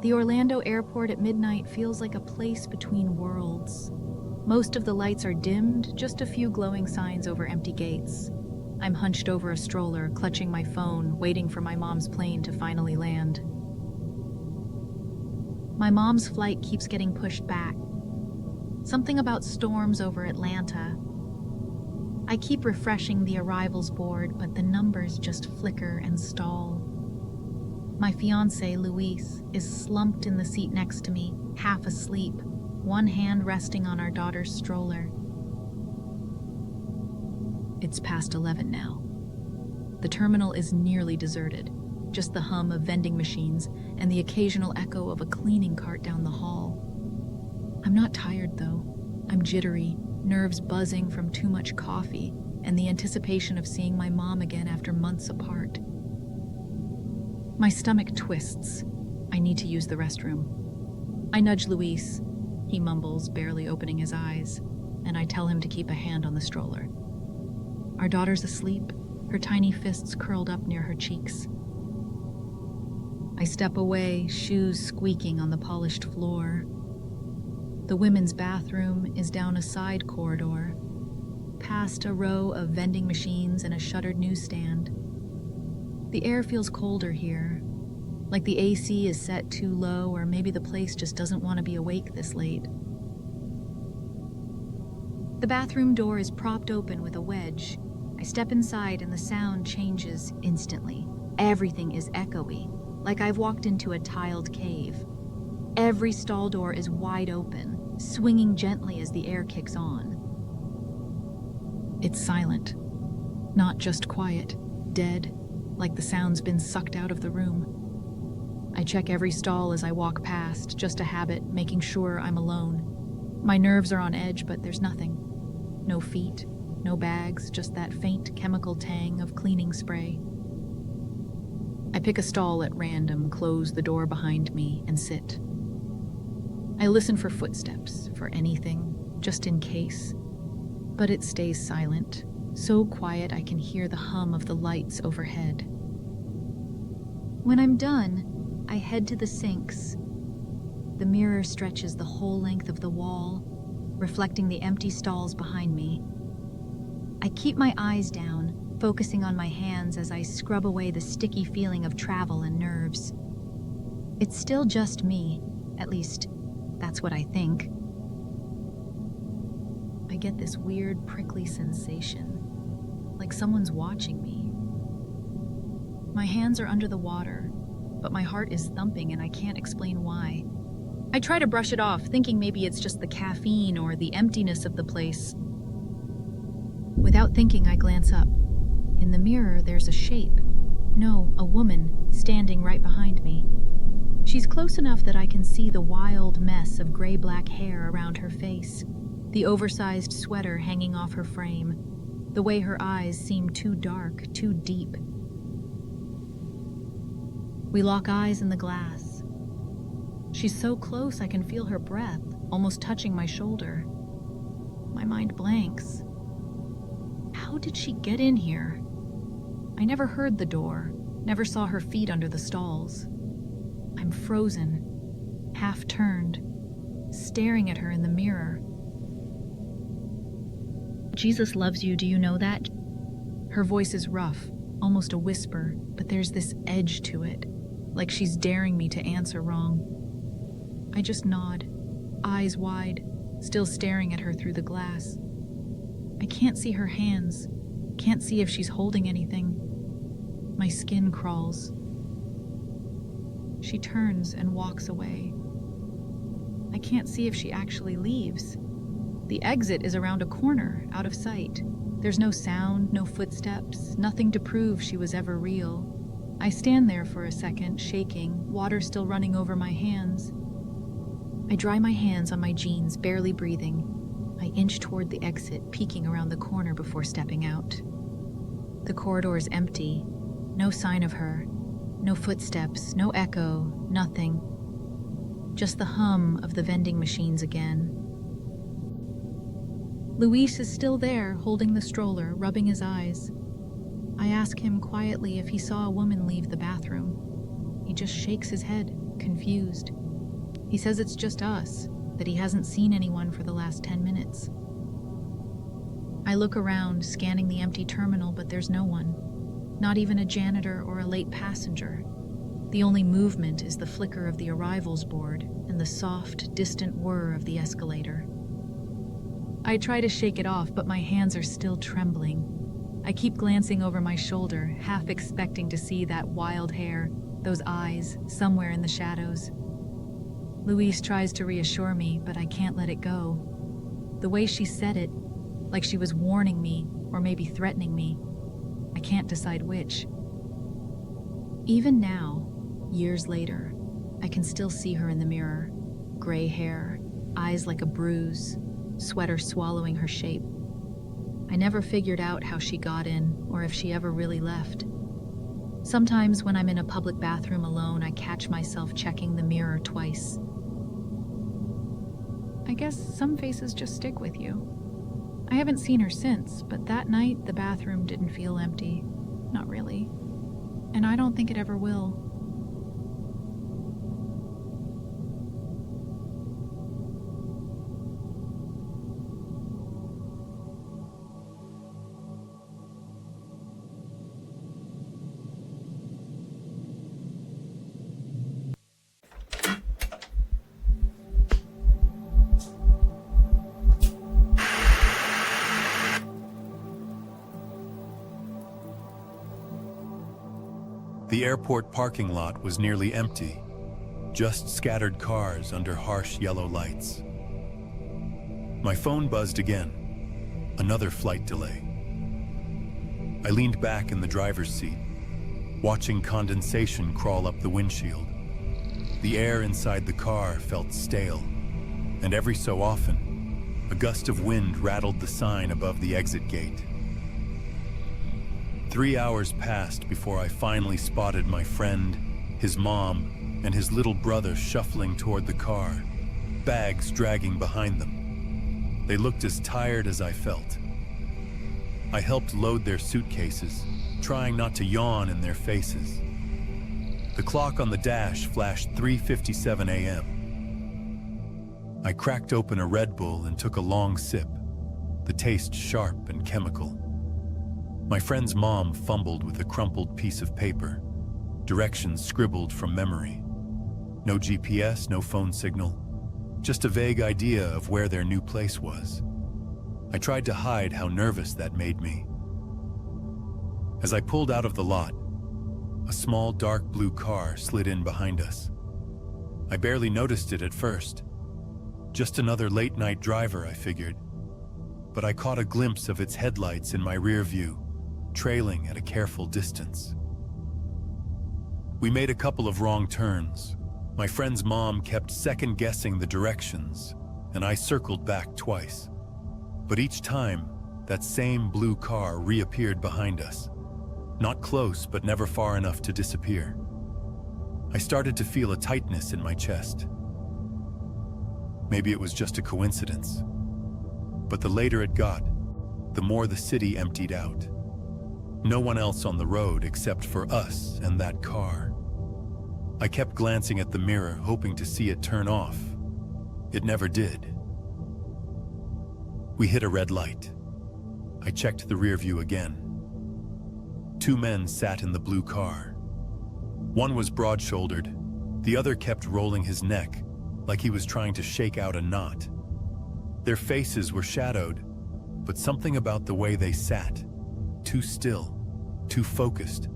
The Orlando airport at midnight feels like a place between worlds. Most of the lights are dimmed, just a few glowing signs over empty gates. I'm hunched over a stroller, clutching my phone, waiting for my mom's plane to finally land. My mom's flight keeps getting pushed back. Something about storms over Atlanta. I keep refreshing the arrivals board, but the numbers just flicker and stall. My fiancé, Luis, is slumped in the seat next to me, half asleep, one hand resting on our daughter's stroller. It's past 11 now. The terminal is nearly deserted, just the hum of vending machines and the occasional echo of a cleaning cart down the hall. I'm not tired, though. I'm jittery, nerves buzzing from too much coffee and the anticipation of seeing my mom again after months apart. My stomach twists. I need to use the restroom. I nudge Luis. He mumbles, barely opening his eyes, and I tell him to keep a hand on the stroller. Our daughter's asleep, her tiny fists curled up near her cheeks. I step away, shoes squeaking on the polished floor. The women's bathroom is down a side corridor, past a row of vending machines and a shuttered newsstand. The air feels colder here, like the AC is set too low, or maybe the place just doesn't want to be awake this late. The bathroom door is propped open with a wedge. I step inside and the sound changes instantly. Everything is echoey, like I've walked into a tiled cave. Every stall door is wide open, swinging gently as the air kicks on. It's silent, not just quiet, dead, like the sound's been sucked out of the room. I check every stall as I walk past, just a habit, making sure I'm alone. My nerves are on edge, but there's nothing. No feet, no bags, just that faint chemical tang of cleaning spray. I pick a stall at random, close the door behind me, and sit. I listen for footsteps, for anything, just in case. But it stays silent, so quiet I can hear the hum of the lights overhead. When I'm done, I head to the sinks. The mirror stretches the whole length of the wall, reflecting the empty stalls behind me. I keep my eyes down, focusing on my hands as I scrub away the sticky feeling of travel and nerves. It's still just me, at least that's what I think. I get this weird prickly sensation, like someone's watching me. My hands are under the water, but my heart is thumping and I can't explain why. I try to brush it off, thinking maybe it's just the caffeine or the emptiness of the place. Without thinking, I glance up. In the mirror, there's a shape. No, a woman, standing right behind me. She's close enough that I can see the wild mess of gray-black hair around her face, the oversized sweater hanging off her frame, the way her eyes seem too dark, too deep. We lock eyes in the glass. She's so close I can feel her breath, almost touching my shoulder. My mind blanks. How did she get in here? I never heard the door, never saw her feet under the stalls. I'm frozen, half turned, staring at her in the mirror. Jesus loves you, do you know that? Her voice is rough, almost a whisper, but there's this edge to it, like she's daring me to answer wrong. I just nod, eyes wide, still staring at her through the glass. I can't see her hands, can't see if she's holding anything. My skin crawls. She turns and walks away. I can't see if she actually leaves. The exit is around a corner, out of sight. There's no sound, no footsteps, nothing to prove she was ever real. I stand there for a second, shaking, water still running over my hands. I dry my hands on my jeans, barely breathing. I inch toward the exit, peeking around the corner before stepping out. The corridor is empty. No sign of her. No footsteps, no echo, nothing. Just the hum of the vending machines again. Luis is still there, holding the stroller, rubbing his eyes. I ask him quietly if he saw a woman leave the bathroom. He just shakes his head, confused. He says it's just us, that he hasn't seen anyone for the last 10 minutes. I look around, scanning the empty terminal, but there's no one. Not even a janitor or a late passenger. The only movement is the flicker of the arrivals board and the soft, distant whir of the escalator. I try to shake it off, but my hands are still trembling. I keep glancing over my shoulder, half expecting to see that wild hair, those eyes, somewhere in the shadows. Louise tries to reassure me, but I can't let it go. The way she said it, like she was warning me or maybe threatening me, I can't decide which. Even now, years later, I can still see her in the mirror. Gray hair, eyes like a bruise, sweater swallowing her shape. I never figured out how she got in or if she ever really left. Sometimes when I'm in a public bathroom alone, I catch myself checking the mirror twice. I guess some faces just stick with you. I haven't seen her since, but that night the bathroom didn't feel empty. Not really. And I don't think it ever will. The airport parking lot was nearly empty, just scattered cars under harsh yellow lights. My phone buzzed again, another flight delay. I leaned back in the driver's seat, watching condensation crawl up the windshield. The air inside the car felt stale, and every so often, a gust of wind rattled the sign above the exit gate. 3 hours passed before I finally spotted my friend, his mom, and his little brother shuffling toward the car, bags dragging behind them. They looked as tired as I felt. I helped load their suitcases, trying not to yawn in their faces. The clock on the dash flashed 3:57 a.m. I cracked open a Red Bull and took a long sip, the taste sharp and chemical. My friend's mom fumbled with a crumpled piece of paper, directions scribbled from memory. No GPS, no phone signal, just a vague idea of where their new place was. I tried to hide how nervous that made me. As I pulled out of the lot, a small dark blue car slid in behind us. I barely noticed it at first. Just another late-night driver, I figured. But I caught a glimpse of its headlights in my rear view, trailing at a careful distance. We made a couple of wrong turns. My friend's mom kept second-guessing the directions, and I circled back twice. But each time, that same blue car reappeared behind us. Not close, but never far enough to disappear. I started to feel a tightness in my chest. Maybe it was just a coincidence. But the later it got, the more the city emptied out. No one else on the road except for us and that car. I kept glancing at the mirror, hoping to see it turn off. It never did. We hit a red light. I checked the rear view again. 2 men sat in the blue car. One was broad-shouldered. The other kept rolling his neck, like he was trying to shake out a knot. Their faces were shadowed, but something about the way they sat, too still, too focused,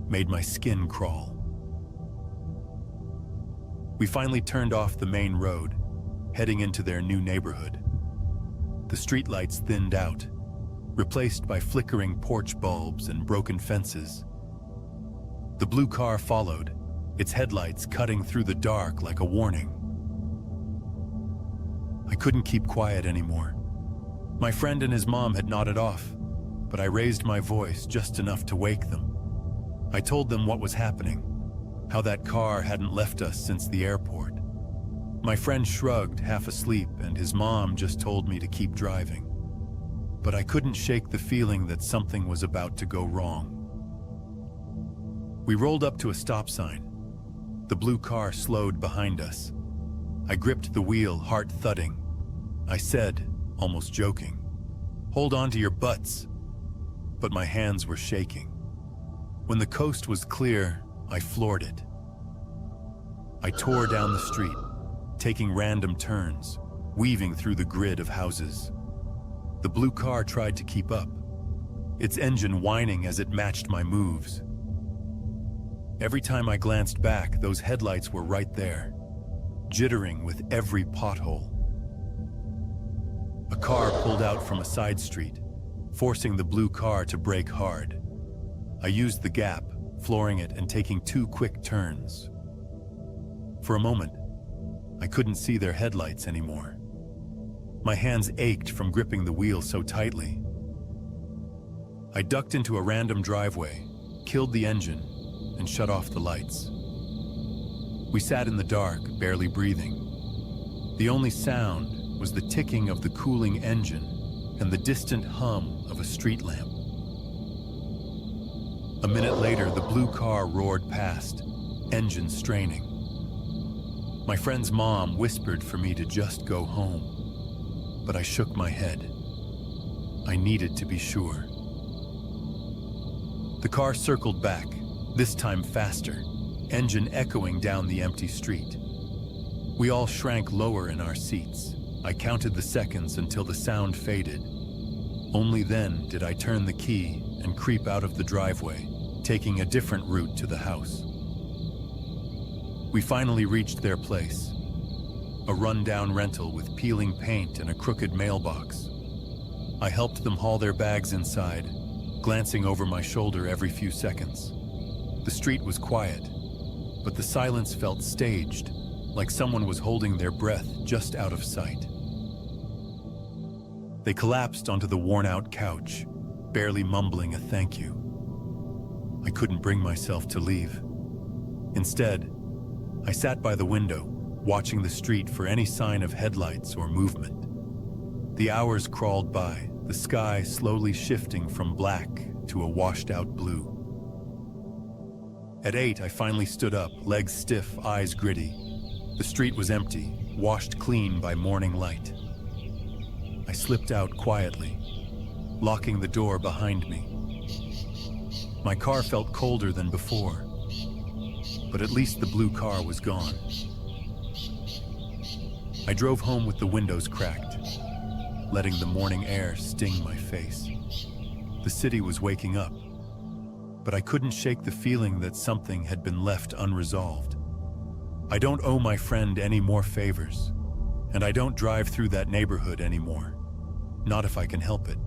made my skin crawl. We finally turned off the main road, heading into their new neighborhood. The streetlights thinned out, replaced by flickering porch bulbs and broken fences. The blue car followed, its headlights cutting through the dark like a warning. I couldn't keep quiet anymore. My friend and his mom had nodded off, but I raised my voice just enough to wake them. I told them what was happening, how that car hadn't left us since the airport. My friend shrugged, half asleep, and his mom just told me to keep driving. But I couldn't shake the feeling that something was about to go wrong. We rolled up to a stop sign. The blue car slowed behind us. I gripped the wheel, heart thudding. I said, almost joking, "Hold on to your butts." But my hands were shaking. When the coast was clear, I floored it. I tore down the street, taking random turns, weaving through the grid of houses. The blue car tried to keep up, its engine whining as it matched my moves. Every time I glanced back, those headlights were right there, jittering with every pothole. A car pulled out from a side street, forcing the blue car to brake hard. I used the gap, flooring it and taking 2 quick turns. For a moment, I couldn't see their headlights anymore. My hands ached from gripping the wheel so tightly. I ducked into a random driveway, killed the engine, and shut off the lights. We sat in the dark, barely breathing. The only sound was the ticking of the cooling engine and the distant hum of a street lamp. A minute later, the blue car roared past, engine straining. My friend's mom whispered for me to just go home, but I shook my head. I needed to be sure. The car circled back, this time faster, engine echoing down the empty street. We all shrank lower in our seats. I counted the seconds until the sound faded. Only then did I turn the key and creep out of the driveway, taking a different route to the house. We finally reached their place, a run-down rental with peeling paint and a crooked mailbox. I helped them haul their bags inside, glancing over my shoulder every few seconds. The street was quiet, but the silence felt staged, like someone was holding their breath just out of sight. They collapsed onto the worn-out couch, barely mumbling a thank you. I couldn't bring myself to leave. Instead, I sat by the window, watching the street for any sign of headlights or movement. The hours crawled by, the sky slowly shifting from black to a washed-out blue. At 8, I finally stood up, legs stiff, eyes gritty. The street was empty, washed clean by morning light. I slipped out quietly, locking the door behind me. My car felt colder than before, but at least the blue car was gone. I drove home with the windows cracked, letting the morning air sting my face. The city was waking up, but I couldn't shake the feeling that something had been left unresolved. I don't owe my friend any more favors, and I don't drive through that neighborhood anymore. Not if I can help it.